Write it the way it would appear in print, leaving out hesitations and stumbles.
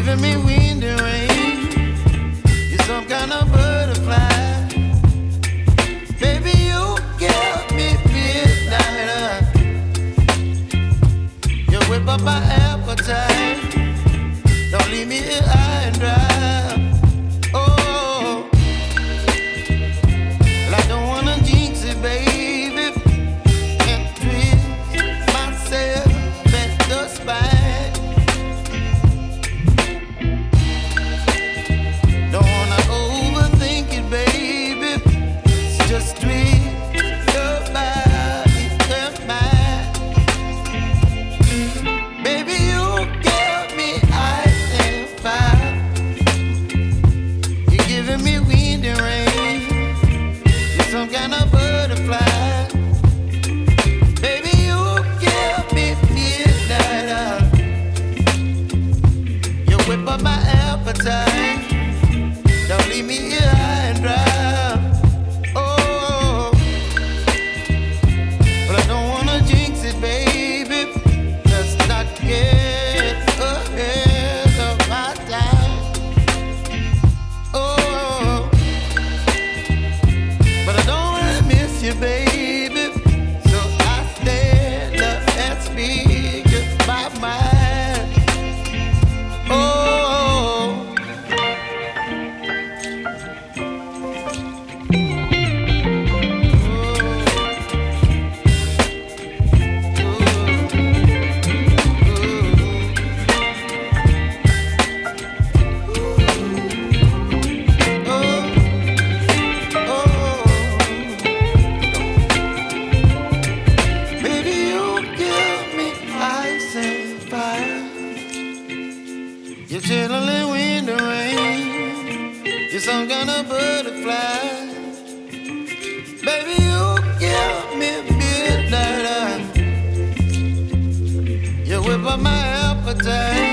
giving me wind and rain. You're some kind of butterfly. Baby, you give me midnight. You whip up my appetite. Don't leave me here high and dry. Oh, well, I don't wanna jinx it, baby, and twist myself at the spine. Don't wanna overthink it, baby. It's just twist your body and mine. Baby, you give me ice and fire. You're giving me wind and rain. You're some kind of butterfly. Baby, you give me midnight. You whip up my appetite. Don't leave me here high and dry. Oh, but I don't wanna jinx it, baby. Let's not get ahead of my time. Oh, but I don't wanna miss you, baby. So I stand up and speak my mind. Oh. Baby, you give me ice and fire. You're chilling wind and rain. You're some kind of butterfly. Baby, you give me midnight. You whip up my appetite.